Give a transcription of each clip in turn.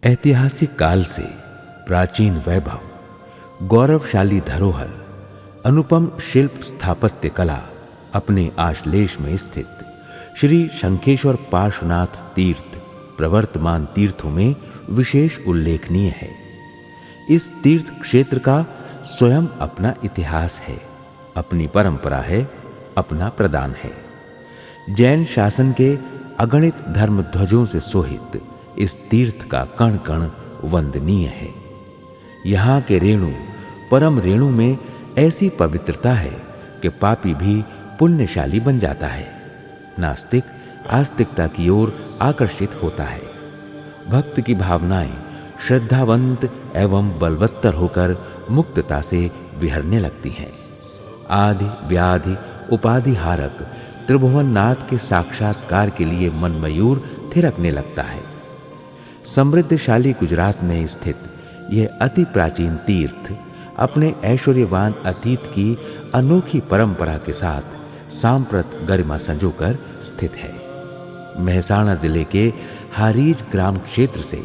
ऐतिहासिक काल से प्राचीन वैभव, गौरवशाली धरोहर, अनुपम शिल्प स्थापत्य कला अपने आश्लेष में स्थित श्री शंखेश्वर पार्श्वनाथ तीर्थ प्रवर्तमान तीर्थों में विशेष उल्लेखनीय है। इस तीर्थ क्षेत्र का स्वयं अपना इतिहास है, अपनी परंपरा है, अपना प्रदान है। जैन शासन के अगणित धर्म ध्वजों से सोहित इस तीर्थ का कण कण वंदनीय है। यहाँ के रेणु परम रेणु में ऐसी पवित्रता है कि पापी भी पुण्यशाली बन जाता है, नास्तिक आस्तिकता की ओर आकर्षित होता है। भक्त की भावनाएं श्रद्धावंत एवं बलवत्तर होकर मुक्तता से विहरने लगती हैं। आदि व्याधि उपाधि हारक त्रिभुवननाथ के साक्षात्कार के लिए मन मयूर थिरकने लगता है। समृद्धशाली गुजरात में स्थित यह अति प्राचीन तीर्थ अपने ऐश्वर्यवान अतीत की अनोखी परंपरा के साथ सांप्रत गरिमा संजोकर स्थित है। मेहसाणा जिले के हारीज ग्राम क्षेत्र से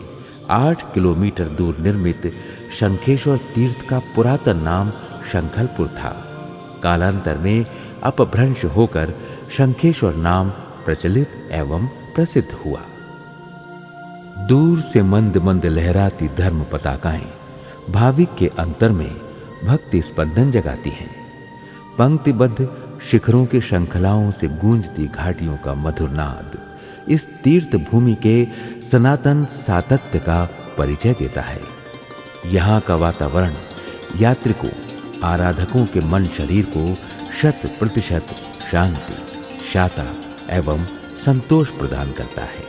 8 किलोमीटर दूर निर्मित शंखेश्वर तीर्थ का पुरातन नाम शंखलपुर था। कालांतर में अपभ्रंश होकर शंखेश्वर नाम प्रचलित एवं प्रसिद्ध हुआ। दूर से मंद मंद लहराती धर्म पताकाएं भाविक के अंतर में भक्ति स्पंदन जगाती हैं। पंक्तिबद्ध शिखरों के शंखलाओं से गूंजती घाटियों का मधुर नाद इस तीर्थ भूमि के सनातन सातत्य का परिचय देता है। यहाँ का वातावरण यात्रिकों आराधकों के मन शरीर को 100% शांति, शाता एवं संतोष प्रदान करता है।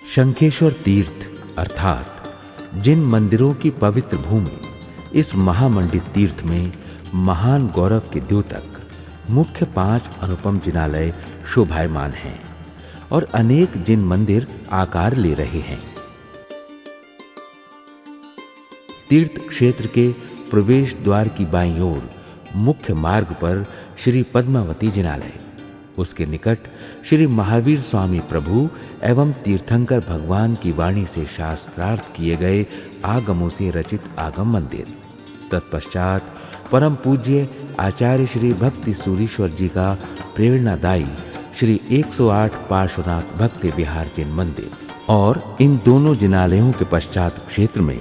शंखेश्वर तीर्थ अर्थात जिन मंदिरों की पवित्र भूमि इस महामंडित तीर्थ में महान गौरव के द्योतक मुख्य 5 अनुपम जिनालय शोभायमान हैं और अनेक जिन मंदिर आकार ले रहे हैं। तीर्थ क्षेत्र के प्रवेश द्वार की बाईं ओर मुख्य मार्ग पर श्री पद्मावती जिनालय, उसके निकट श्री महावीर स्वामी प्रभु एवं तीर्थंकर भगवान की वाणी से शास्त्रार्थ किए गए आगमों से रचित आगम मंदिर, तत्पश्चात परम पूज्य आचार्य श्री भक्ति सूरीश्वर जी का प्रेरणादायी श्री 108 पार्श्वनाथ भक्ति विहार जिन मंदिर और इन दोनों जिनालयों के पश्चात क्षेत्र में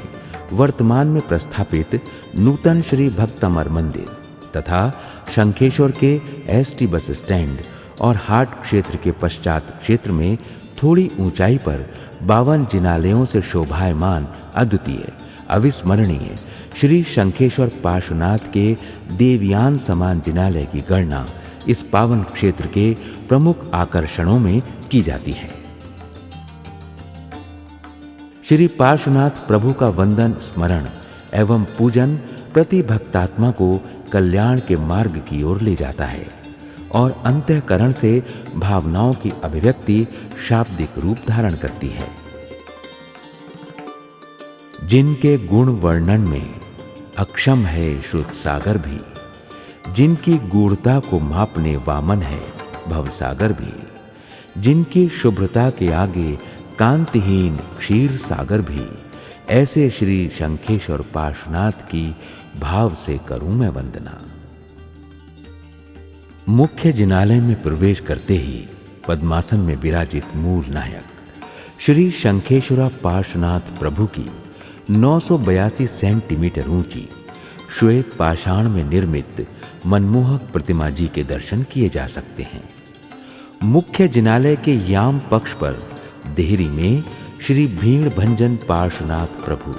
वर्तमान में प्रस्थापित नूतन श्री भक्तमर मंदिर तथा शंखेश्वर के एसटी बस स्टैंड और हाट क्षेत्र के पश्चात क्षेत्र में थोड़ी ऊंचाई पर 52 जिनालयों से शोभायमान अद्वितीय अविस्मरणीय श्री शंखेश्वर पार्श्वनाथ के देवयान समान जिनालय की गणना इस पावन क्षेत्र के प्रमुख आकर्षणों में की जाती है। श्री पार्श्वनाथ प्रभु का वंदन स्मरण एवं पूजन प्रति भक्तात्मा को कल्याण के मार्ग की ओर ले जाता है और अंतःकरण से भावनाओं की अभिव्यक्ति शाब्दिक रूप धारण करती है। जिनके गुण वर्णन में अक्षम है श्रुत सागर भी, जिनकी गूढ़ता को मापने वामन है भवसागर भी, जिनकी शुभ्रता के आगे कांतिहीन क्षीर सागर भी, ऐसे श्री शंखेश्वर पार्श्वनाथ की भाव से करूं मैं वंदना। मुख्य जिनालय में प्रवेश करते ही पद्मासन में विराजित मूल नायक श्री शंखेश्वर पार्श्वनाथ प्रभु की 982 सेंटीमीटर ऊंची श्वेत पाषाण में निर्मित मनमोहक प्रतिमा जी के दर्शन किए जा सकते हैं। मुख्य जिनालय के याम पक्ष पर देहरी में श्री भीड़ भंजन पार्श्वनाथ प्रभु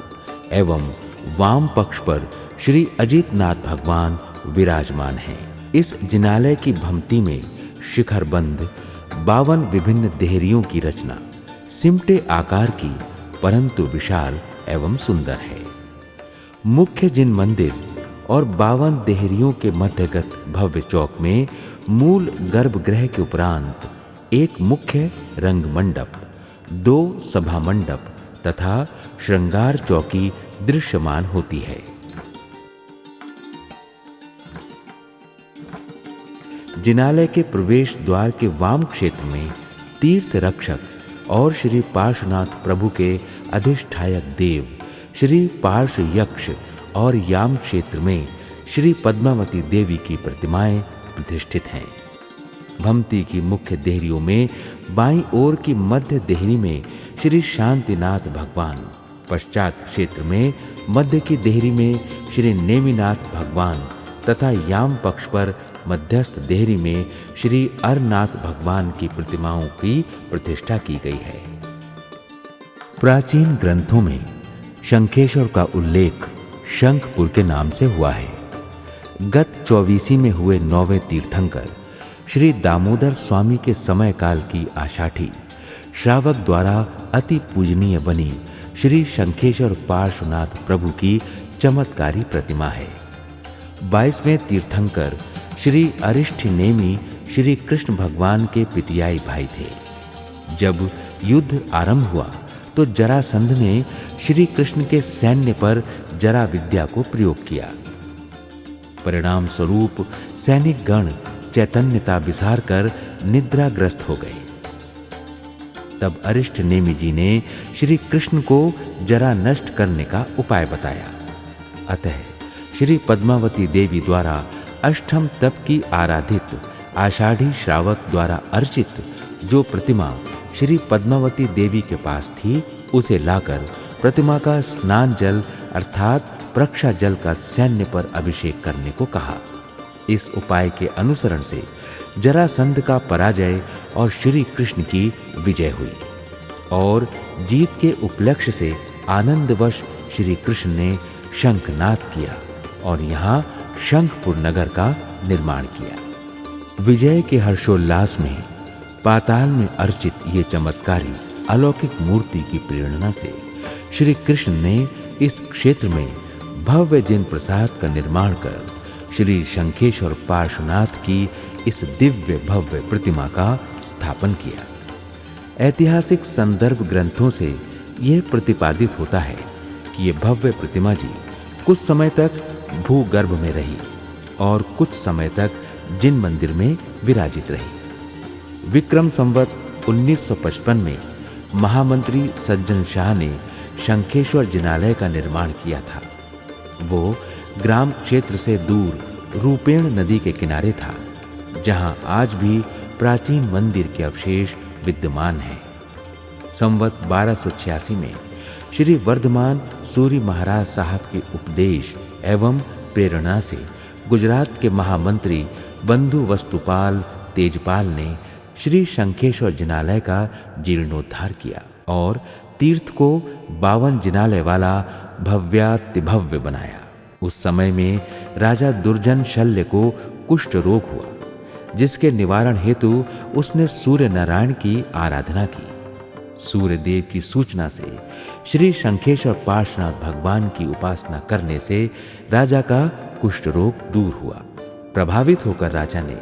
एवं वाम पक्ष पर श्री अजितनाथ भगवान विराजमान हैं। इस जिनालय की भमती में शिखरबंद 52 विभिन्न देहरियों की रचना सिमटे आकार की परंतु विशाल एवं सुंदर है। मुख्य जिन मंदिर और 52 देहरियों के मध्यगत भव्य चौक में मूल गर्भगृह के उपरांत एक मुख्य रंग मंडप, 2 सभा मंडप तथा श्रृंगार चौकी दृश्यमान होती है। जिनालय के प्रवेश द्वार के वाम क्षेत्र में तीर्थ रक्षक और श्री पार्श्वनाथ प्रभु के अधिष्ठायक देव श्री पार्श्व यक्ष और याम क्षेत्र में श्री पद्मावती देवी की प्रतिमाएं प्रतिष्ठित हैं। भमती की मुख्य देहरियों में बाईं ओर की मध्य देहरी में श्री शांतिनाथ भगवान, पश्चात क्षेत्र में मध्य की देहरी में श्री नेमिनाथ भगवान तथा याम पक्ष पर मध्यस्थ देहरी में श्री अरनाथ भगवान की प्रतिमाओं की प्रतिष्ठा की गई है। प्राचीन ग्रंथों में शंखेश्वर का उल्लेख शंखपुर के नाम से हुआ है। गत 24वीं में हुए 9वें तीर्थंकर श्री दामोदर स्वामी के समय काल की आषाढ़ी श्रावक द्वारा अति पूजनीय बनी श्री शंखेश्वर पार्श्वनाथ प्रभु की चमत्कारी प्रतिमा है। 22वें तीर्थंकर श्री अरिष्ठनेमि श्री कृष्ण भगवान के पितियाई भाई थे। जब युद्ध आरंभ हुआ तो जरासंध ने श्री कृष्ण के सैन्य पर जरा विद्या को प्रयोग किया। परिणाम स्वरूप सैनिक गण चैतन्यता बिसार कर निद्राग्रस्त हो गए। तब अरिष्ठनेमि जी ने श्री कृष्ण को जरा नष्ट करने का उपाय बताया। अतः श्री पद्मावती देवी द्वारा अष्टम तप की आराधित आषाढ़ी श्रावक द्वारा अर्चित जो प्रतिमा श्री पद्मावती देवी के पास थी, उसे लाकर प्रतिमा का स्नान जल अर्थात प्रक्षा जल का सैन्य पर अभिषेक करने को कहा। इस उपाय के अनुसरण से जरासंध का पराजय और श्री कृष्ण की विजय हुई और जीत के उपलक्ष्य से आनंदवश श्री कृष्ण ने शंखनाद किया और यहाँ शंखपुर नगर का निर्माण किया। विजय के हर्षोल्लास में पाताल में अर्चित ये चमत्कारी अलौकिक मूर्ति की प्रेरणा से श्री कृष्ण ने इस क्षेत्र में भव्य जिन प्रसाद का निर्माण कर श्री शंखेश्वर पार्श्वनाथ की इस दिव्य भव्य प्रतिमा का स्थापन किया। ऐतिहासिक संदर्भ ग्रंथों से यह प्रतिपादित होता है कि ये भव्य प्रतिमा जी कुछ समय तक भूगर्भ में रही और कुछ समय तक जिन मंदिर में विराजित रही। विक्रम संवत 1955 में महामंत्री सज्जन शाह ने शंखेश्वर जिनालय का निर्माण किया था। वो ग्राम क्षेत्र से दूर रूपेण नदी के किनारे था, जहां आज भी प्राचीन मंदिर के अवशेष विद्यमान हैं। संवत 1286 में श्री वर्धमान सूरी महाराज साहब के उपदेश एवं प्रेरणा से गुजरात के महामंत्री बंधु वस्तुपाल तेजपाल ने श्री शंखेश्वर जिनालय का जीर्णोद्धार किया और तीर्थ को 52 जिनालय वाला भव्यातिभव्य बनाया। उस समय में राजा दुर्जन शल्य को कुष्ठ रोग हुआ, जिसके निवारण हेतु उसने सूर्य नारायण की आराधना की। सूर्य देव की सूचना से श्री शंखेश्वर पार्श्वनाथ भगवान की उपासना करने से राजा का कुष्ठ रोग दूर हुआ। प्रभावित होकर राजा ने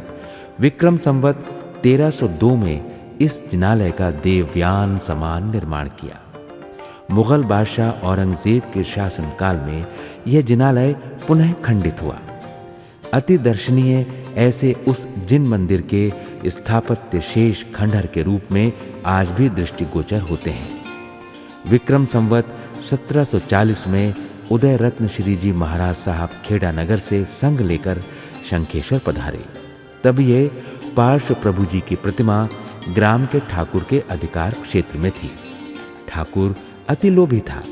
विक्रम संवत 1302 में इस जिनालय का देवयान समान निर्माण किया। मुगल बादशाह औरंगजेब के शासन काल में यह जिनालय पुनः खंडित हुआ। अति दर्शनीय ऐसे उस जिन मंदिर के स्थापत्य शेष खंडहर के रूप में आज भी दृष्टिगोचर होते हैं। विक्रम संवत 1740 में उदय रत्न श्री जी महाराज साहब खेड़ा नगर से संग लेकर शंखेश्वर पधारे। तब ये पार्श्व प्रभु जी की प्रतिमा ग्राम के ठाकुर के अधिकार क्षेत्र में थी। ठाकुर अति लोभी था।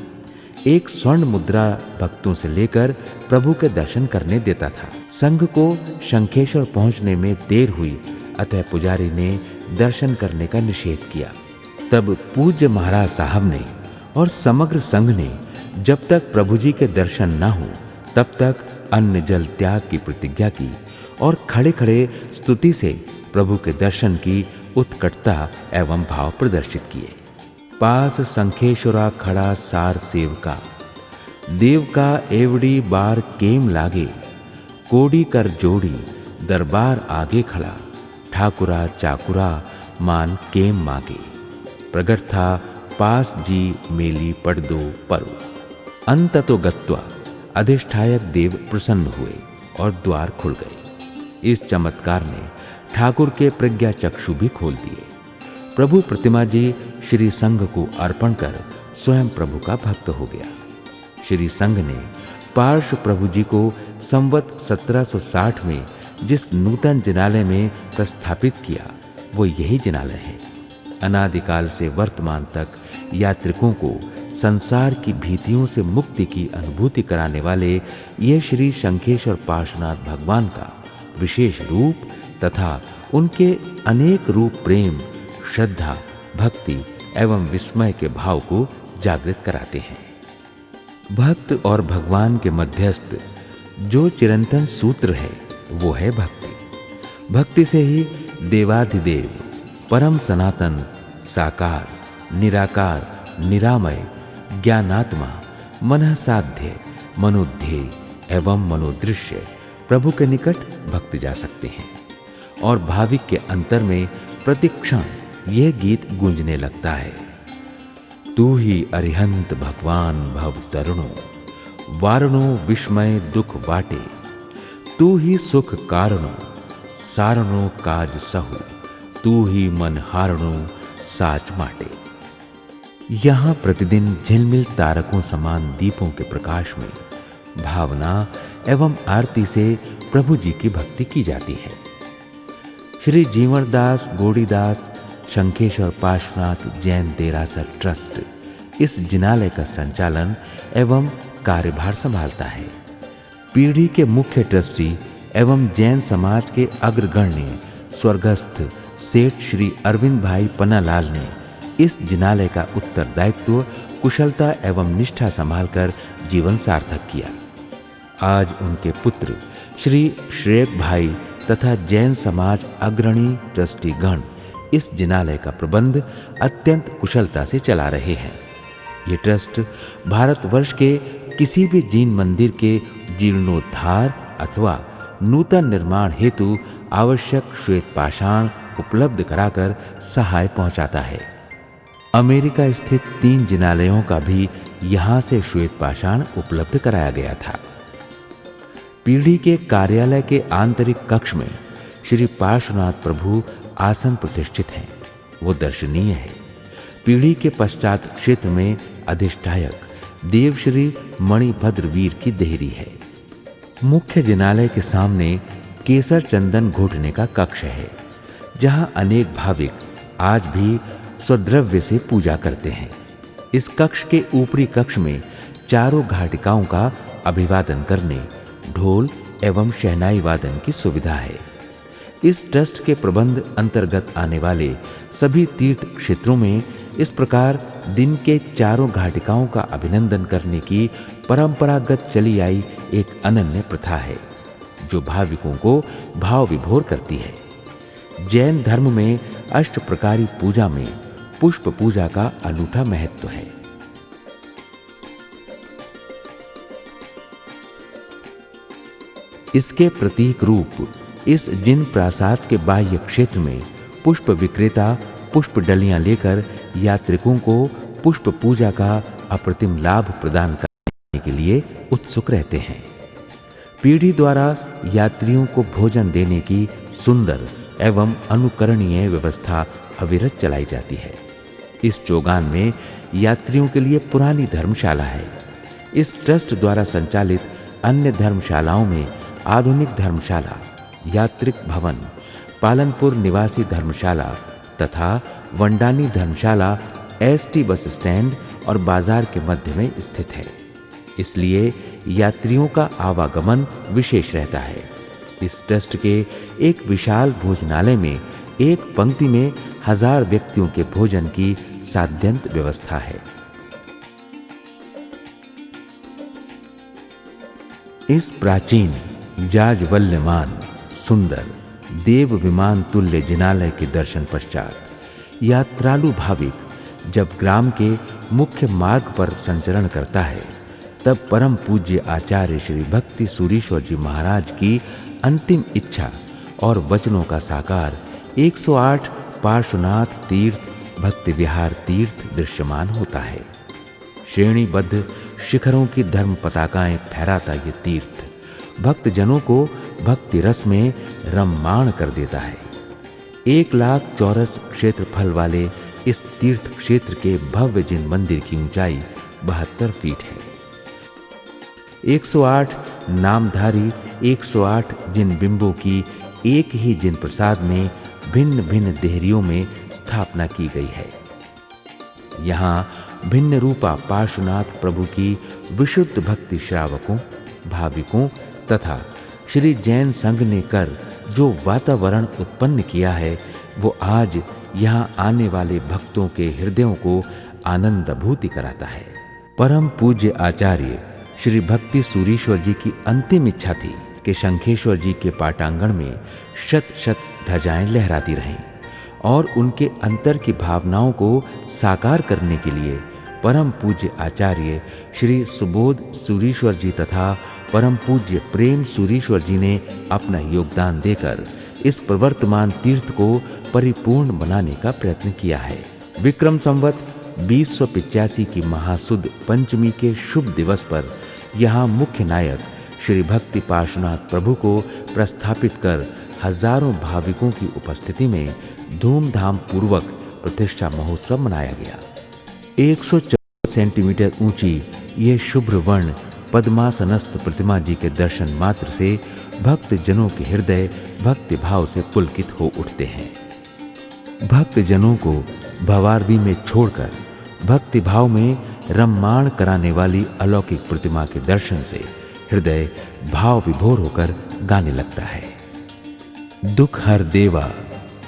एक स्वर्ण मुद्रा भक्तों से लेकर प्रभु के दर्शन करने देता था। संघ को शंखेश्वर पहुंचने में देर हुई, अतः पुजारी ने दर्शन करने का निषेध किया। तब पूज्य महाराज साहब ने और समग्र संघ ने जब तक प्रभु जी के दर्शन न हो तब तक अन्न जल त्याग की प्रतिज्ञा की और खड़े खड़े स्तुति से प्रभु के दर्शन की उत्कटता एवं भाव प्रदर्शित किए। पास शंखेश्वरा खड़ा सार सेवका, देव का एवड़ी बार केम लागे, कोड़ी कर जोड़ी दरबार आगे खड़ा, ठाकुरा चाकुरा मान केम मागे। प्रगट था पास जी मेली पड़ दो परो। अंततो गत्वा अधिष्ठायक देव प्रसन्न हुए और द्वार खुल गए। इस चमत्कार ने ठाकुर के प्रज्ञा चक्षु भी खोल दिए। प्रभु प्रतिमा जी श्री संघ को अर्पण कर स्वयं प्रभु का भक्त हो गया। श्री संघ ने पार्श्व प्रभु जी को संवत 1760 में जिस नूतन जिनालय में प्रस्थापित किया वो यही जिनालय है। अनादिकाल से वर्तमान तक यात्रिकों को संसार की भीतियों से मुक्ति की अनुभूति कराने वाले ये श्री शंखेश्वर पार्श्वनाथ भगवान का विशेष रूप तथा उनके अनेक रूप प्रेम, श्रद्धा, भक्ति एवं विस्मय के भाव को जागृत कराते हैं। भक्त और भगवान के मध्यस्थ जो चिरंतन सूत्र है वो है भक्ति। भक्ति से ही देवाधिदेव, परम सनातन, साकार, निराकार, निरामय, ज्ञानात्मा, मनः साध्य, मनोध्येय एवं मनोदृश्य प्रभु के निकट भक्त जा सकते हैं और भाविक के अंतर में प्रतिक्षण यह गीत गूंजने लगता है। तू ही अरिहंत भगवान भव तरुणो, वारणो विस्मय दुख वाटे, तू ही सुख कारणो, सारणो काज सहु, तू ही मन हारणो साच माटे। यहाँ प्रतिदिन झिलमिल तारकों समान दीपों के प्रकाश में भावना एवं आरती से प्रभु जी की भक्ति की जाती है। श्री जीवनदास गौड़ीदास शंखेश्वर पार्श्वनाथ जैन देरासर ट्रस्ट इस जिनालय का संचालन एवं कार्यभार संभालता है। पीढ़ी के मुख्य ट्रस्टी एवं जैन समाज के अग्रगण्य स्वर्गस्थ सेठ श्री अरविंद भाई पन्नालाल ने इस जिनालय का उत्तरदायित्व कुशलता एवं निष्ठा संभालकर जीवन सार्थक किया। आज उनके पुत्र श्री श्रेयक भाई तथा जैन समाज अग्रणी ट्रस्टी गण इस जिनालय का प्रबंध अत्यंत कुशलता से चला रहे हैं। ये ट्रस्ट भारतवर्ष के किसी भी जैन मंदिर के जीर्णोद्धार अथवा नूतन निर्माण हेतु आवश्यक श्वेत पाषाण उपलब्ध कराकर सहाय पहुंचाता है। अमेरिका स्थित 3 जिनालयों का भी यहाँ से श्वेत पाषाण उपलब्ध कराया गया था। पीढ़ी के कार्यालय के आंतरिक कक्ष में श्री पार्श्वनाथ प्रभु आसन प्रतिष्ठित हैं। वो दर्शनीय है। पीढ़ी के पश्चात क्षेत्र में अधिष्ठायक देव श्री मणिभद्र वीर की देहरी है। मुख्य जिनालय के सामने केसर चंदन घोटने का कक्ष है, जहां अनेक भाविक आज भी स्वद्रव्य से पूजा करते हैं। इस कक्ष के ऊपरी कक्ष में चारों घाटिकाओं का अभिवादन करने ढोल एवं शहनाई वादन की सुविधा है। इस ट्रस्ट के प्रबंध अंतर्गत आने वाले सभी तीर्थ क्षेत्रों में इस प्रकार दिन के चारों घाटिकाओं का अभिनंदन करने की परंपरागत चली आई एक अनन्य प्रथा है, जो भाविकों को भाव विभोर करती है। जैन धर्म में अष्ट प्रकारी पूजा में पुष्प पूजा का अनूठा महत्व है। इसके प्रतीक रूप इस जिन प्रासाद के बाह्य क्षेत्र में पुष्प विक्रेता पुष्प डलियां लेकर यात्रिकों को पुष्प पूजा का अप्रतिम लाभ प्रदान करने के लिए उत्सुक रहते हैं। पीढ़ी द्वारा यात्रियों को भोजन देने की सुंदर एवं अनुकरणीय व्यवस्था अविरत चलाई जाती है। इस चौगान में यात्रियों के लिए पुरानी धर्मशाला है। इस ट्रस्ट द्वारा संचालित अन्य धर्मशालाओं में आधुनिक धर्मशाला, यात्रिक भवन, पालनपुर निवासी धर्मशाला तथा वंडानी धर्मशाला एसटी बस स्टैंड और बाजार के मध्य में स्थित है। इसलिए यात्रियों का आवागमन विशेष रहता है। इस ट्रस्ट के एक विशाल भोजनालय में एक पंक्ति में 1000 व्यक्तियों के भोजन की साध्यंत व्यवस्था है। इस प्राचीन जाज्वल्यमान सुंदर देव विमान तुल्य जिनालय के दर्शन पश्चात यात्रालु भाविक जब ग्राम के मुख्य मार्ग पर संचरण करता है, तब परम पूज्य आचार्य श्री भक्ति सूरीश्वर जी महाराज की अंतिम इच्छा और वचनों का साकार 108 पार्श्वनाथ तीर्थ भक्ति विहार तीर्थ दृश्यमान होता है। श्रेणीबद्ध शिखरों की धर्म पताकाएं फहराता ये तीर्थ भक्त जनों को भक्ति रस में रममाण कर देता है। 1 लाख चौरस क्षेत्रफल वाले इस तीर्थ क्षेत्र के भव्य जिन मंदिर की ऊंचाई 72 फीट है। 108 नामधारी 108 जिन बिंबों की एक ही जिन प्रसाद में भिन्न भिन्न देहरियों में स्थापना की गई है। यहाँ भिन्न रूपा पार्श्वनाथ प्रभु की विशुद्ध भक्ति श्रावकों, भाविकों तथा श्री जैन संघ ने कर जो वातावरण उत्पन्न किया है, वो आज यहाँ आने वाले भक्तों के हृदयों को आनंदानुभूति कराता है। परम पूज्य आचार्य श्री भक्ति सूरीश्वर जी की अंतिम इच्छा थी कि शंखेश्वर जी के पाटांगण में शत शत ध्वजाएं लहराती रहें और उनके अंतर की भावनाओं को साकार करने के लिए परम पूज्य आचार्य श्री सुबोध सूरीश्वर जी तथा परम पूज्य प्रेम सूरीश्वर जी ने अपना योगदान देकर इस प्रवर्तमान तीर्थ को परिपूर्ण बनाने का प्रयत्न किया है। विक्रम संवत 2085 की महासुद पंचमी के शुभ दिवस पर यहाँ मुख्य नायक श्री भक्ति पार्श्वनाथ प्रभु को प्रस्थापित कर हजारों भाविकों की उपस्थिति में धूमधाम पूर्वक प्रतिष्ठा महोत्सव मनाया गया। 114 सेंटीमीटर ऊंची ये शुभ्र वर्ण पद्मासनस्थ प्रतिमा जी के दर्शन मात्र से भक्त जनों के हृदय भक्ति भाव से पुलकित हो उठते हैं। भक्त जनों को भवारवी में छोड़कर भक्ति भाव में रम्माण कराने वाली अलौकिक प्रतिमा के दर्शन से हृदय भाव विभोर होकर गाने लगता है। दुख हर देवा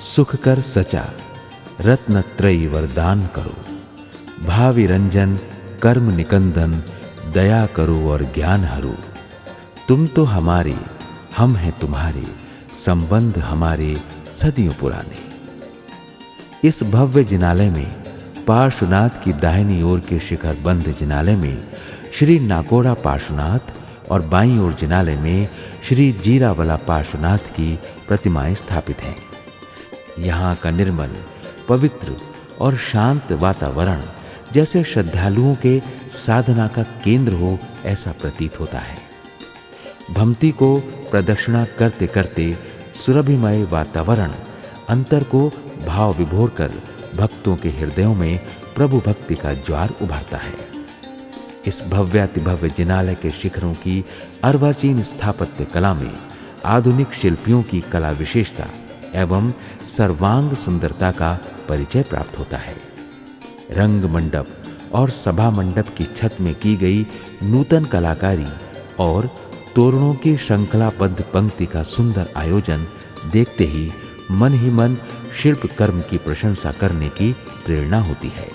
सुख कर सचा, रत्न त्रयी वरदान करो, भावि रंजन कर्म निकंदन, दया करो और ज्ञान हरो। तुम तो हमारे, हम हैं तुम्हारे, संबंध हमारे सदियों पुराने। इस भव्य जिनालय में पार्श्वनाथ की दाहिनी ओर के शिखर बंध जिनालय में श्री नाकोड़ा पार्श्वनाथ और बाईं ओर जिनालय में श्री जीरावला पार्श्वनाथ की प्रतिमाएं स्थापित हैं। यहाँ का निर्मल, पवित्र और शांत वातावरण जैसे श्रद्धालुओं के साधना का केंद्र हो ऐसा प्रतीत होता है। भक्ति को प्रदक्षिणा करते करते सुरभिमय वातावरण अंतर को भाव विभोर कर भक्तों के हृदयों में प्रभु भक्ति का ज्वार उभरता है। इस भव्यातिभव्य जिनालय के शिखरों की अर्वाचीन स्थापत्य कला में आधुनिक शिल्पियों की कला विशेषता एवं सर्वांग सुंदरता का परिचय प्राप्त होता है। रंग मंडप और सभा मंडप की छत में की गई नूतन कलाकारी और तोरणों की श्रृंखलाबद्ध पंक्ति का सुंदर आयोजन देखते ही मन शिल्प कर्म की प्रशंसा करने की प्रेरणा होती है।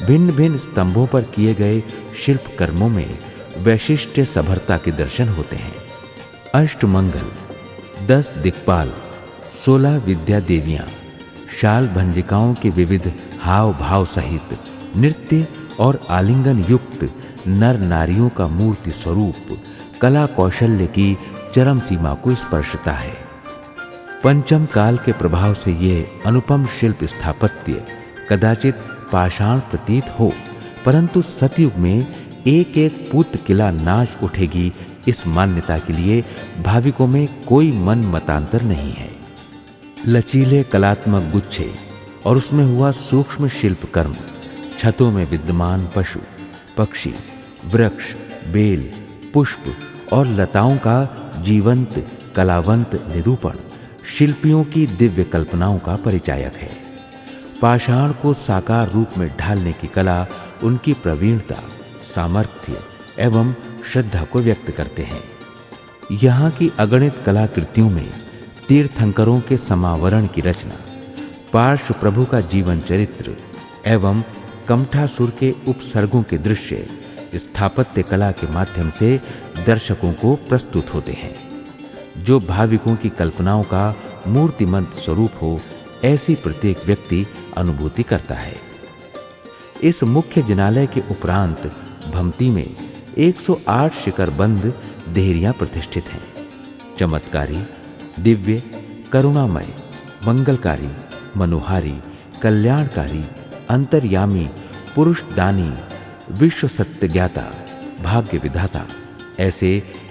भिन्न भिन्न स्तंभों पर किए गए शिल्प कर्मों में वैशिष्ट्य सभरता के दर्शन होते हैं। अष्टमंगल, 10 दिक्पाल, 16 विद्या देवियां, शाल भंजिकाओं के विविध हाव भाव सहित नृत्य और आलिंगन युक्त नर नारियों का मूर्ति स्वरूप कला कौशल्य की चरम सीमा को स्पर्शता है। पंचम काल के प्रभाव से ये अनुपम शिल्प स्थापत्य कदाचित पाषाण प्रतीत हो, परंतु सतयुग में एक एक पुत किला नाच उठेगी, इस मान्यता के लिए भाविकों में कोई मन मतांतर नहीं है। लचीले कलात्मक गुच्छे और उसमें हुआ सूक्ष्म शिल्प कर्म, छतों में विद्यमान पशु पक्षी, वृक्ष, बेल, पुष्प और लताओं का जीवंत कलावंत निरूपण शिल्पियों की दिव्य कल्पनाओं का परिचायक है। पाषाण को साकार रूप में ढालने की कला उनकी प्रवीणता, सामर्थ्य एवं श्रद्धा को व्यक्त करते हैं। यहाँ की अगणित कलाकृतियों में तीर्थंकरों के समावरण की रचना, पार्श्व प्रभु का जीवन चरित्र एवं कमठासुर के उपसर्गों के दृश्य स्थापत्य कला के माध्यम से दर्शकों को प्रस्तुत होते हैं, जो भाविकों की कल्पनाओं का मूर्तिमंत स्वरूप हो ऐसी प्रत्येक व्यक्ति अनुभूति करता है। इस मुख्य जिनालय के उपरांत भमती में 108 शिखरबंद देहरियां प्रतिष्ठित हैं। चमत्कारी, दिव्य, करुणामय, मंगलकारी, मनोहारी, कल्याणकारी, अंतर्यामी, पुरुषदानी, विश्व सत्य ज्ञाता, भाग्य विधाता ऐसे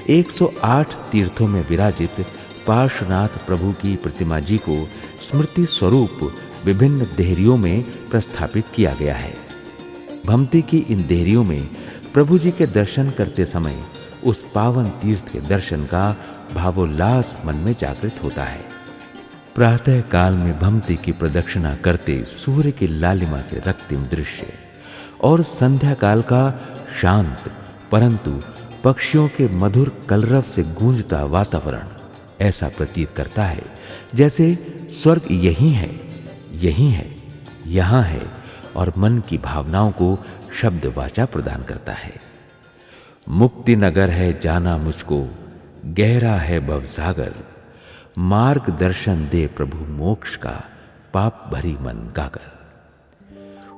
108 तीर्थों में विराजित पार्श्वनाथ प्रभु की प्रतिमा जी को स्मृति स्वरूप विभिन्न देहरियों में प्रस्थापित किया गया है। भमती की इन देहरियों में प्रभु जी के दर्शन करते समय उस पावन तीर्थ के दर्शन का भावोल्लास मन में जागृत होता है। प्रातः काल में भमती की प्रदक्षिणा करते सूर्य की लालिमा से रक्तिम दृश्य और संध्या काल का शांत परंतु पक्षियों के मधुर कलरव से गूंजता वातावरण ऐसा प्रतीत करता है जैसे स्वर्ग यही है, यहाँ है और मन की भावनाओं को शब्द वाचा प्रदान करता है। मुक्ति नगर है जाना मुझको, गहरा है भवसागर, मार्ग दर्शन दे प्रभु मोक्ष का, पाप भरी मन गागर।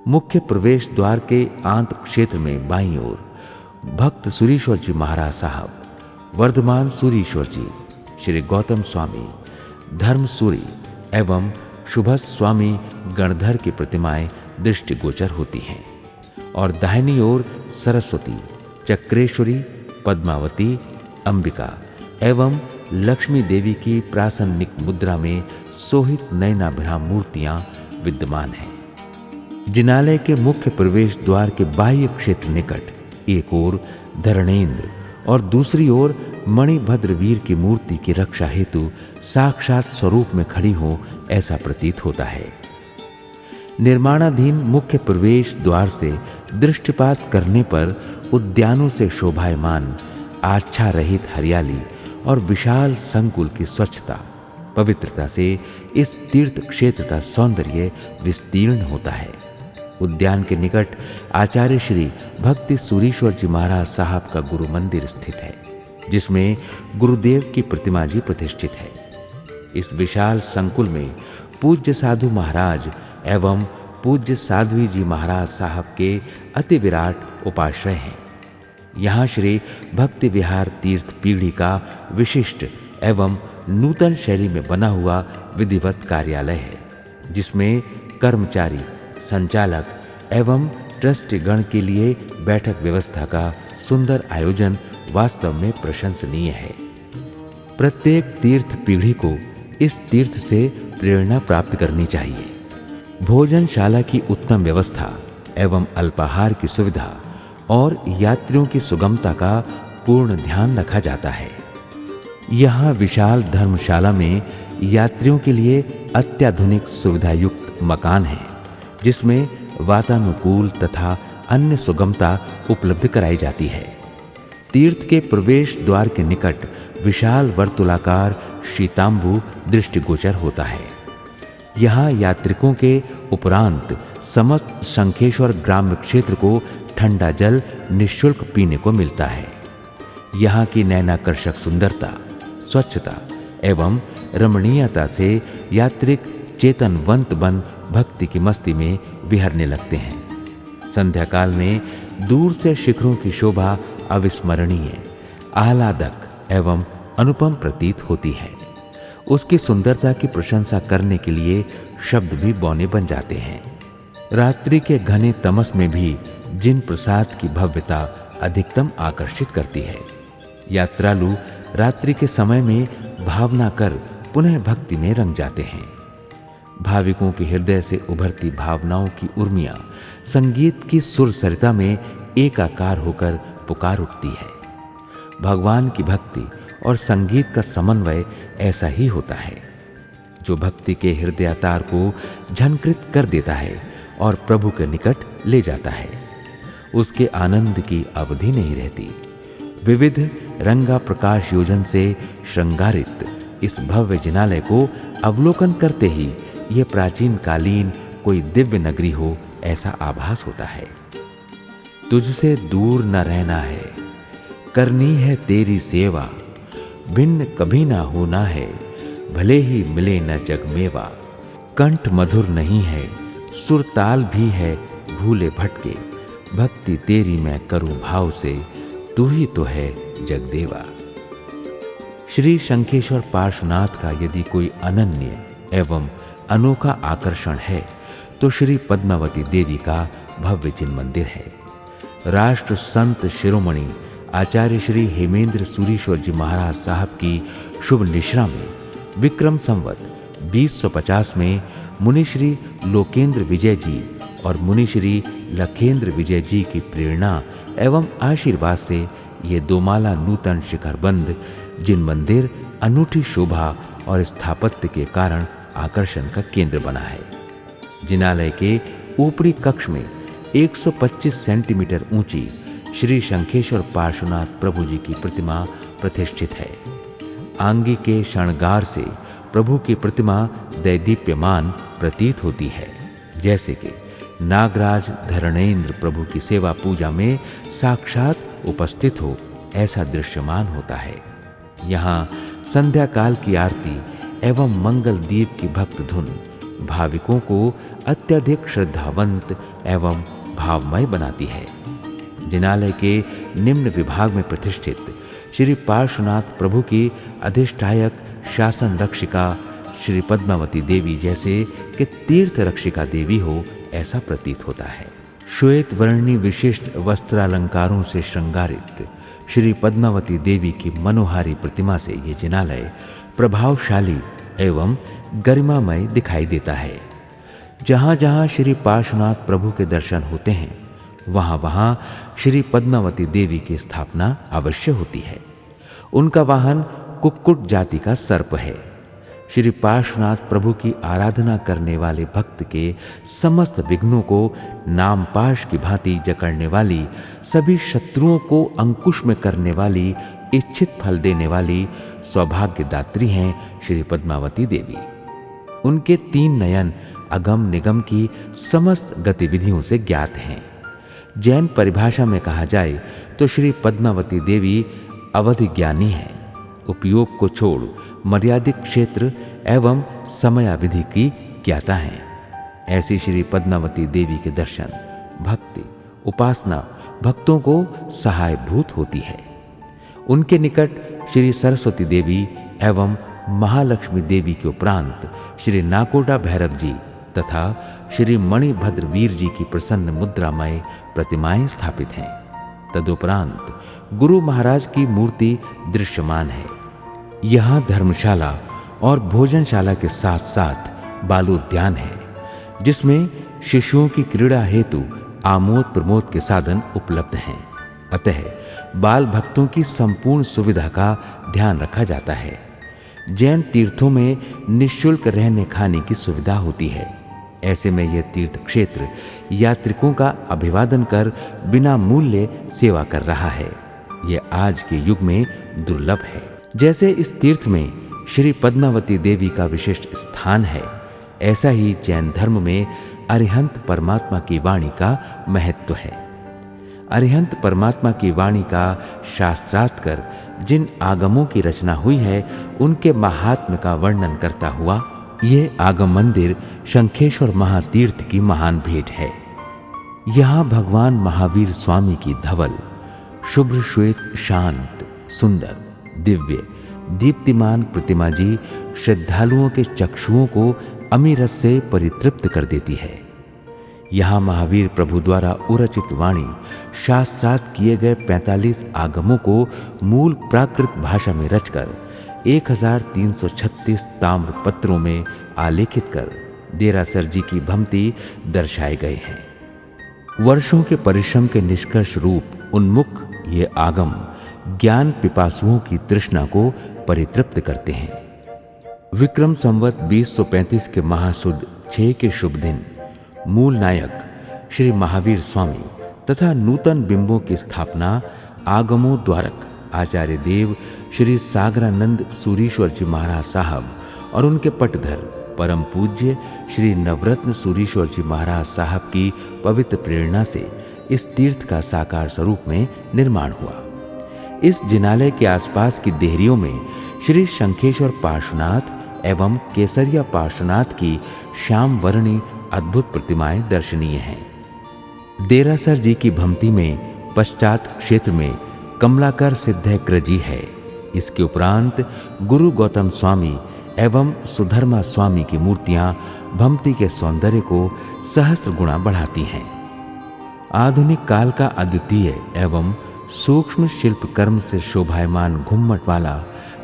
मुख्य प्रवेश द्वार के आंत क्षेत्र में बाईं ओर भक्त सूरीश्वर जी महाराज साहब, वर्धमान सूरीश्वर जी, श्री गौतम स्वामी, धर्म सूरी एवं शुभस स्वामी गणधर की प्रतिमाएं दृष्टिगोचर होती हैं और दाहिनी ओर सरस्वती, चक्रेश्वरी, पद्मावती, अंबिका एवं लक्ष्मी देवी की प्रासन्निक मुद्रा में सोहित नयनाभिराम मूर्तियां विद्यमान हैं। जिनालय के मुख्य प्रवेश द्वार के बाह्य क्षेत्र निकट एक ओर धरणेन्द्र और दूसरी ओर मणिभद्र वीर की मूर्ति की रक्षा हेतु साक्षात स्वरूप में खड़ी हो ऐसा प्रतीत होता है। निर्माणाधीन मुख्य प्रवेश द्वार से दृष्टिपात करने पर उद्यानों से शोभायमान आच्छा रहित हरियाली और विशाल संकुल की स्वच्छता पवित्रता से इस तीर्थ क्षेत्र का सौंदर्य विस्तीर्ण होता है। उद्यान के निकट आचार्य श्री भक्ति सूरीश्वर जी महाराज साहब का गुरु मंदिर स्थित है, जिसमें गुरुदेव की प्रतिमा जी प्रतिष्ठित है। इस विशाल संकुल में पूज्य साधु महाराज एवं पूज्य साध्वी जी महाराज साहब के अति विराट उपाश्रय हैं। यहाँ श्री भक्ति विहार तीर्थ पीढ़ी का विशिष्ट एवं नूतन शैली में बना हुआ विधिवत कार्यालय है, जिसमें कर्मचारी, संचालक एवं ट्रस्टी गण के लिए बैठक व्यवस्था का सुंदर आयोजन वास्तव में प्रशंसनीय है। प्रत्येक तीर्थ पीढ़ी को इस तीर्थ से प्रेरणा प्राप्त करनी चाहिए। भोजनशाला की उत्तम व्यवस्था एवं अल्पाहार की सुविधा और यात्रियों की सुगमता का पूर्ण ध्यान रखा जाता है। यहाँ विशाल धर्मशाला में यात्रियों के लिए अत्याधुनिक सुविधा युक्त मकान है, जिसमें वातानुकूल तथा अन्य सुगमता उपलब्ध कराई जाती है। तीर्थ के प्रवेश द्वार के निकट विशाल वर्तुलाकार शीतांबु दृष्टिगोचर होता है। यहाँ यात्रिकों के उपरांत समस्त शंखेश्वर ग्राम्य क्षेत्र को ठंडा जल निःशुल्क पीने को मिलता है। यहाँ की नयनाकर्षक सुंदरता, स्वच्छता एवं रमणीयता से यात्रिक चेतनवंत बन भक्ति की मस्ती में विहरने लगते हैं। संध्या काल में दूर से शिखरों की शोभा अविस्मरणीय, आह्लादक एवं अनुपम प्रतीत होती है। उसकी सुंदरता की प्रशंसा करने के लिए शब्द भी बौने बन जाते हैं। रात्रि के घने तमस में भी जिन प्रसाद की भव्यता अधिकतम आकर्षित करती है। यात्रालु रात्रि के समय में भावना कर पुनः भक्ति में रंग जाते हैं। भाविकों के हृदय से उभरती भावनाओं की उर्मियां संगीत की सुर सरिता में एकाकार होकर पुकार उठती है। भगवान की भक्ति और संगीत का समन्वय ऐसा ही होता है, जो भक्ति के हृदयातार को झंकृत कर देता है और प्रभु के निकट ले जाता है। उसके आनंद की अवधि नहीं रहती। विविध रंगा प्रकाश योजन से श्रृंगारित इस भव्य जिनालय को अवलोकन करते ही यह प्राचीन कालीन कोई दिव्य नगरी हो ऐसा आभास होता है। तुझसे दूर न रहना है, करनी है तेरी सेवा, भिन्न कभी ना होना है, भले ही मिले न जग मेवा। कंठ मधुर नहीं है, सुरताल भी है भूले भटके, भक्ति तेरी मैं करूं भाव से, तू ही तो है जगदेवा। श्री शंखेश्वर पार्श्वनाथ का यदि कोई अनन्य एवं अनोखा आकर्षण है तो श्री पद्मावती देवी का भव्य जिन मंदिर है। राष्ट्र संत शिरोमणि आचार्य श्री हेमेंद्र सूरीश्वर जी महाराज साहब की शुभ निश्रा में विक्रम संवत 2050 में मुनि श्री लोकेंद्र विजय जी और मुनि श्री लखेंद्र विजय जी की प्रेरणा एवं आशीर्वाद से ये दोमाला नूतन शिखरबंद जिन मंदिर अनूठी शोभा और स्थापत्य के कारण आकर्षण का केंद्र बना है। जिनालय के ऊपरी कक्ष में 125 सेंटीमीटर ऊंची श्री शंखेश्वर पार्श्वनाथ प्रभु जी की प्रतिमा प्रतिष्ठित है। आंगी के शृंगार से प्रभु की प्रतिमा दैदीप्यमान प्रतीत होती है, जैसे कि नागराज धरणेन्द्र प्रभु की सेवा पूजा में साक्षात उपस्थित हो ऐसा दृश्यमान होता है। यहाँ संध्या काल की आरती एवं मंगल दीप की भक्त धुन भाविकों को अत्यधिक श्रद्धावंत एवं भावमय बनाती है। जिनालय के निम्न विभाग में प्रतिष्ठित श्री पार्श्वनाथ प्रभु की अधिष्ठायक शासन रक्षिका श्री पद्मावती देवी जैसे कि तीर्थ रक्षिका देवी हो ऐसा प्रतीत होता है। श्वेत वर्णी विशिष्ट वस्त्रालंकारों से श्रृंगारित श्री पद्मावती देवी की मनोहारी प्रतिमा से ये जिनालय प्रभावशाली एवं गरिमामय दिखाई देता है। जहाँ जहाँ श्री पार्श्वनाथ प्रभु के दर्शन होते हैं वहाँ वहाँ श्री पद्मावती देवी की स्थापना अवश्य होती है। उनका वाहन कुक्कुट जाति का सर्प है। श्री पार्श्वनाथ प्रभु की आराधना करने वाले भक्त के समस्त विघ्नों को नामपाश की भांति जकड़ने वाली, सभी शत्रुओं को अंकुश में करने वाली, इच्छित फल देने वाली सौभाग्यदात्री हैं श्री पद्मावती देवी। उनके 3 नयन अगम निगम की समस्त गतिविधियों से ज्ञात हैं। जैन परिभाषा में कहा जाए तो श्री पद्मावती देवी अवधि ज्ञानी है। उपयोग को छोड़ मर्यादित क्षेत्र एवं समयाविधि की ज्ञाता है। ऐसी श्री पद्मावती देवी के दर्शन, भक्ति, उपासना भक्तों को सहायभूत होती है। उनके निकट श्री सरस्वती देवी एवं महालक्ष्मी देवी के उपरांत श्री नाकोटा भैरव जी तथा श्री मणिभद्र वीर जी की प्रसन्न मुद्रामय प्रतिमाएं स्थापित हैं। तदुपरांत गुरु महाराज की मूर्ति दृश्यमान है। यहाँ धर्मशाला और भोजनशाला के साथ साथ बालोद्यान है, जिसमें शिशुओं की क्रीड़ा हेतु आमोद प्रमोद के साधन उपलब्ध हैं। अतः बाल भक्तों की संपूर्ण सुविधा का ध्यान रखा जाता है। जैन तीर्थों में निःशुल्क रहने खाने की सुविधा होती है। ऐसे में यह तीर्थ क्षेत्र यात्रिकों का अभिवादन कर बिना मूल्य सेवा कर रहा है। यह आज के युग में दुर्लभ है। जैसे इस तीर्थ में श्री पद्मावती देवी का विशिष्ट स्थान है, ऐसा ही जैन धर्म में अरिहंत परमात्मा की वाणी का महत्व है। अरिहंत परमात्मा की वाणी का शास्त्रार्थ कर जिन आगमों की रचना हुई है, उनके महात्म्य का वर्णन करता हुआ यह आगम मंदिर शंखेश्वर महातीर्थ की महान भेंट है। यहाँ भगवान महावीर स्वामी की धवल, शुभ्र श्वेत, शांत, सुंदर, दिव्य, दीप्तिमान प्रतिमा जी श्रद्धालुओं के चक्षुओं को अमीरस से परितृप्त कर देती है। यहाँ महावीर प्रभु द्वारा उरचित वाणी शास्त्रार्थ किए गए 45 आगमों को मूल प्राकृत भाषा में रचकर 1336 ताम्र पत्रों में आलेखित कर देरासर जी की भम्ति दर्शाए गए हैं। वर्षों के परिश्रम के निष्कर्ष रूप उन्मुख ये आगम ज्ञान पिपासुओं की तृष्णा को परितृप्त करते हैं। विक्रम संवत 2035 के महासुद 6 के शुभ दिन मूल नायक श्री महावीर स्वामी तथा नूतन बिंबों की स्थापना आगमों द्वारक आचार्य देव श्री सागरानंद सूरीश्वर जी महाराज साहब और उनके पटधर परम पूज्य श्री नवरत्न सूरीश्वर जी महाराज साहब की पवित्र प्रेरणा से इस तीर्थ का साकार स्वरूप में निर्माण हुआ। इस जिनालय के आसपास की देहरियों में श्री शंखेश्वर पार्श्वनाथ एवं केसरिया पार्श्वनाथ की श्याम वर्णी अद्भुत प्रतिमाएं दर्शनीय हैं। देरासर जी की भम्ति में पश्चात क्षेत्र में कमलाकर सिद्धेश्वर जी है। इसके उपरांत गुरु गौतम स्वामी एवं सुधर्मा स्वामी की मूर्तियां भम्ति के सौंदर्य को सहस्त्र गुणा बढ़ाती हैं। आधुनिक काल का अद्वितीय एवं सूक्ष्म शिल्प कर्म से शोभायमान घुम्मट वाला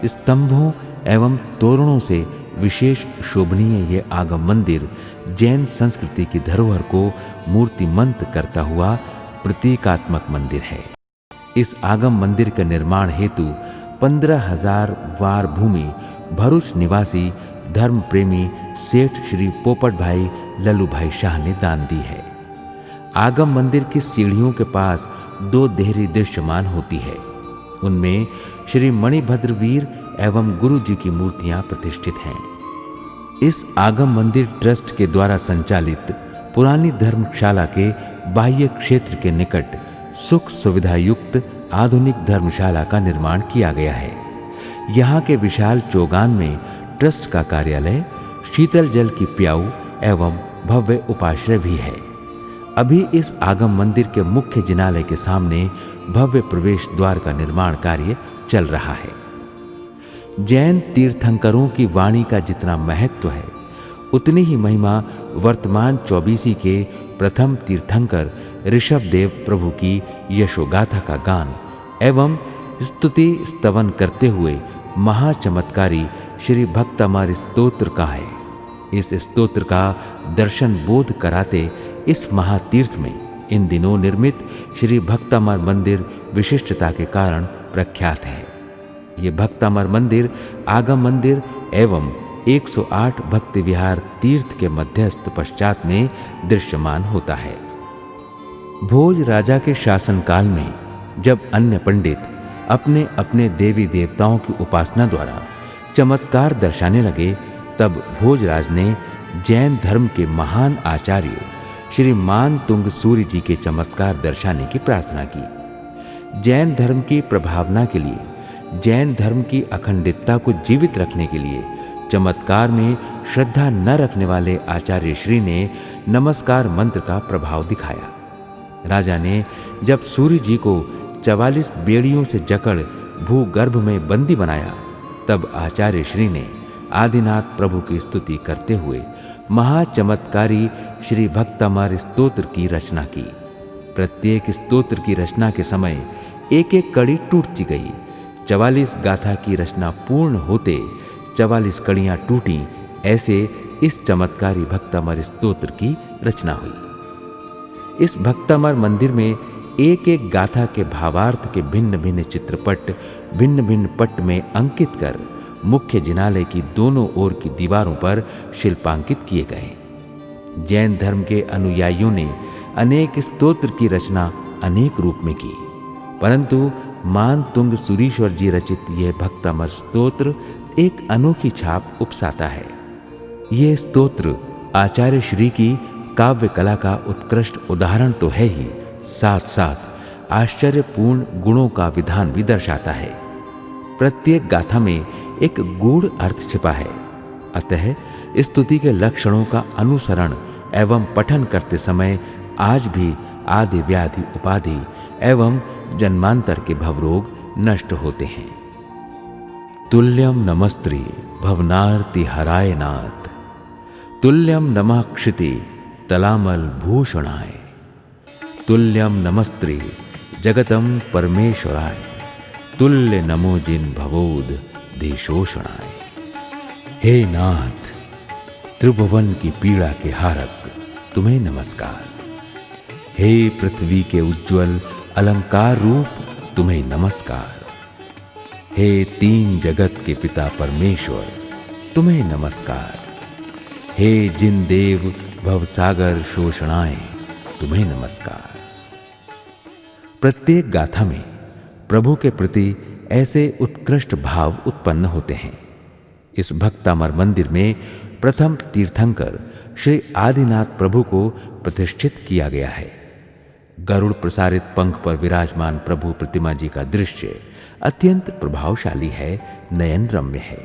स्तंभों एवं तोरणों से विशेष शोभनीय यह आगम मंदिर जैन संस्कृति की धरोहर को मूर्तिमंत करता हुआ प्रतीकात्मक मंदिर है। इस आगम मंदिर के निर्माण हेतु 15,000 वार भूमि भरूच निवासी धर्म प्रेमी सेठ श्री पोपट भाई लल्लू भाई शाह ने दान दी है। आगम मंदिर की सीढ़ियों के पास 2 देहरी दृश्यमान होती है। उनमें श्री मणिभद्र वीर एवं गुरु जी की मूर्तियां प्रतिष्ठित हैं। इस आगम मंदिर ट्रस्ट के द्वारा संचालित पुरानी धर्मशाला के बाह्य क्षेत्र के निकट सुख सुविधा युक्त आधुनिक धर्मशाला का निर्माण किया गया है। यहाँ के विशाल चौगान में ट्रस्ट का कार्यालय, शीतल जल की प्याऊ एवं भव्य उपाश्रय भी है। अभी इस आगम मंदिर के मुख्य जिनालय के सामने भव्य प्रवेश द्वार का निर्माण कार्य चल रहा है। जैन तीर्थंकरों की वाणी का जितना महत्व है, उतनी ही महिमा वर्तमान चौबीसी के प्रथम तीर्थंकर ऋषभदेव प्रभु की यशोगाथा का गान एवं स्तुति स्तवन करते हुए महाचमत्कारी श्री भक्तमार स्तोत्र का है। इस स्तोत्र का दर्शन बोध कराते इस महातीर्थ में इन दिनों निर्मित श्री भक्तमार मंदिर विशिष्टता के कारण प्रख्यात है। ये भक्तमार मंदिर आगम मंदिर एवं 108 भक्ति विहार तीर्थ के मध्यस्थ पश्चात में दृश्यमान होता है। भोज राजा के शासनकाल में जब अन्य पंडित अपने अपने देवी देवताओं की उपासना द्वारा चमत्कार दर्शाने लगे, तब भोजराज ने जैन धर्म के महान आचार्य श्री मानतुंग सूर्य जी के चमत्कार दर्शाने की प्रार्थना की। जैन धर्म की प्रभावना के लिए, जैन धर्म की अखंडितता को जीवित रखने के लिए चमत्कार में श्रद्धा न रखने वाले आचार्य श्री ने नमस्कार मंत्र का प्रभाव दिखाया। राजा ने जब सूर्य जी को 44 बेड़ियों से जकड़ भूगर्भ में बंदी बनाया, तब आचार्य श्री ने आदिनाथ प्रभु की स्तुति करते हुए महाचमत्कारी श्री भक्तमार स्तोत्र की रचना की। प्रत्येक स्तोत्र की रचना के समय एक एक कड़ी टूटती गई। 44 गाथा की रचना पूर्ण होते 44 कड़ियां टूटी। ऐसे इस चमत्कारी भक्तमार स्तोत्र की रचना हुई। इस भक्तमार मंदिर में एक एक गाथा के भावार्थ के भिन्न भिन्न चित्रपट भिन्न भिन्न पट में अंकित कर मुख्य जिनालय की दोनों ओर की दीवारों पर शिल्पांकित किए गए। जैन धर्म के अनुयायियों ने अनेक स्तोत्र की रचना अनेक रूप में की, परंतु मानतुंग सूरीश्वर जी रचित यह भक्तमार स्तोत्र एक अनोखी छाप उपसाता है। यह स्तोत्र आचार्य श्री की काव्य कला का उत्कृष्ट उदाहरण तो है ही, साथ साथ आश्चर्यपूर्ण गुणों का विधान भी दर्शाता है। प्रत्येक गाथा में एक गूढ़ अर्थ छिपा है। अतः स्तुति के लक्षणों का अनुसरण एवं पठन करते समय आज भी आदि व्याधि उपाधि एवं जन्मांतर के भवरोग नष्ट होते हैं। तुल्यम नमस्त्री भवनार्ति हराय नाथ, तुल्यम नमः क्षिति तलामल भूषणाय, तुल्यम नमस्त्री जगतम परमेश्वराय, तुल्य नमो जिन भवोद देशोषणाय। हे नाथ, त्रिभुवन की पीड़ा के हारक तुम्हें नमस्कार। हे पृथ्वी के उज्ज्वल अलंकार रूप तुम्हें नमस्कार। हे 3 जगत के पिता परमेश्वर तुम्हें नमस्कार। हे जिन देव भवसागर शोषणाए तुम्हें नमस्कार। प्रत्येक गाथा में प्रभु के प्रति ऐसे उत्कृष्ट भाव उत्पन्न होते हैं। इस भक्तमार मंदिर में प्रथम तीर्थंकर श्री आदिनाथ प्रभु को प्रतिष्ठित किया गया है। गरुड़ प्रसारित पंख पर विराजमान प्रभु प्रतिमा जी का दृश्य अत्यंत प्रभावशाली है, नयन रम्य है।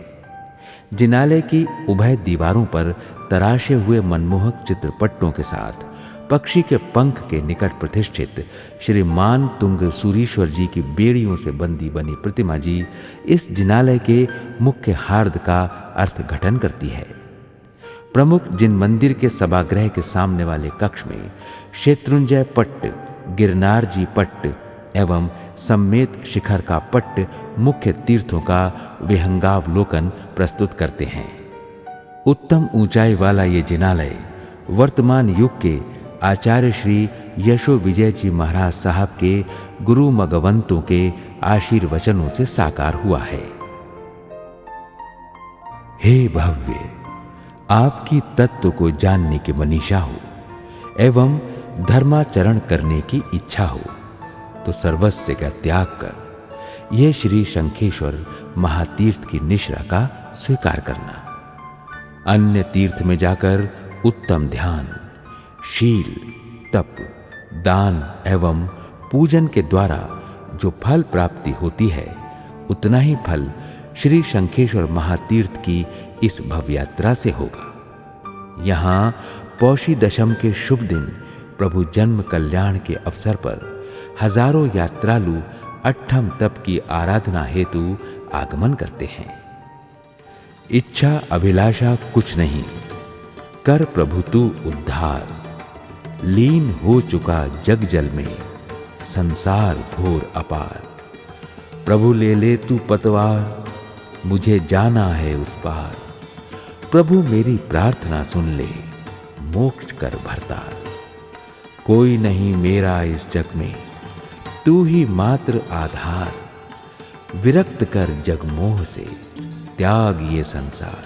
जिनालय की उभय दीवारों पर तराशे हुए मनमोहक चित्रपट्टों के साथ पक्षी के पंख के निकट प्रतिष्ठित श्री मानतुंग सूरीश्वर जी की बेड़ियों से बंदी बनी प्रतिमा जी इस जिनालय के मुख्य हार्द का अर्थ घटन करती है। प्रमुख जिन मंदिर के सभागृह के सामने वाले कक्ष में शत्रुंजय पट्ट, गिरनार जी पट्ट एवं सम्मेत शिखर का पट्ट मुख्य तीर्थों का विहंगावलोकन प्रस्तुत करते हैं। उत्तम ऊंचाई वाला ये जिनालय वर्तमान युग के आचार्य श्री यशो विजय जी महाराज साहब के गुरु मगवंतों के आशीर्वचनों से साकार हुआ है। हे भव्य, आपकी तत्व को जानने की मनीषा हो एवं धर्माचरण करने की इच्छा हो तो सर्वस्व का त्याग कर यह श्री शंखेश्वर महातीर्थ की निश्रा का स्वीकार करना। अन्य तीर्थ में जाकर उत्तम ध्यान, शील, तप, दान एवं पूजन के द्वारा जो फल प्राप्ति होती है, उतना ही फल श्री शंखेश्वर महातीर्थ की इस भव्य यात्रा से होगा। यहाँ पौषी दशम के शुभ दिन प्रभु जन्म कल्याण के अवसर पर हजारों यात्रालु अट्ठम तप की आराधना हेतु आगमन करते हैं। इच्छा अभिलाषा कुछ नहीं, कर प्रभु तू उद्धार। लीन हो चुका जग जल में संसार घोर अपार। प्रभु ले ले तू पतवार, मुझे जाना है उस पार। प्रभु मेरी प्रार्थना सुन ले, मोक्ष कर भरतार। कोई नहीं मेरा इस जग में, तू ही मात्र आधार। विरक्त कर जग मोह से, त्याग ये संसार।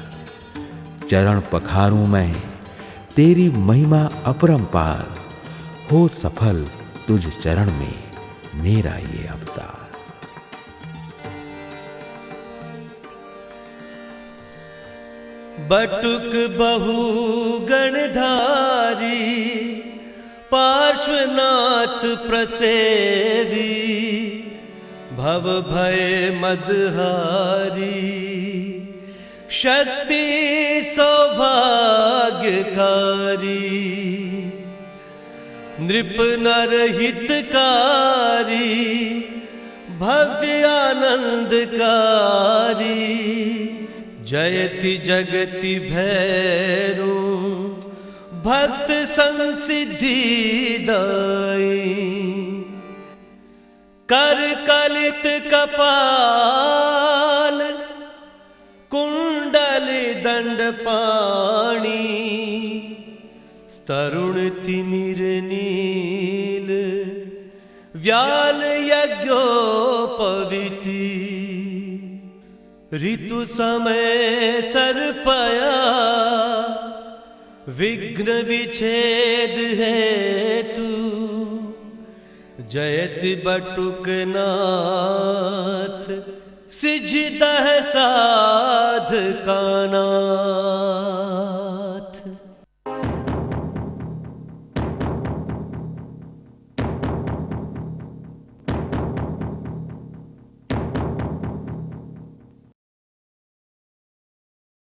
चरण पखारूं मैं, तेरी महिमा अपरंपार। हो सफल तुझ चरण में मेरा ये अवतार। बटुक बहु गणधारी, पार्श्वनाथ प्रसेवी। भव भय मदहारी, शक्ति सौभाग्यकारी। नृप नर हितकारी, भव्य आनंदकारी। जयति जगति भैरो, भक्त संसिद्धि दाई। कर कलित कपाल, कुंडल दंड पाणी। तरुण तिमिर नील, व्याल यज्ञोपवीति। ऋतु समय सर्पया, विघ्न विच्छेद हेतु। जयति बटुक नाथ, सिजदह साधकाना।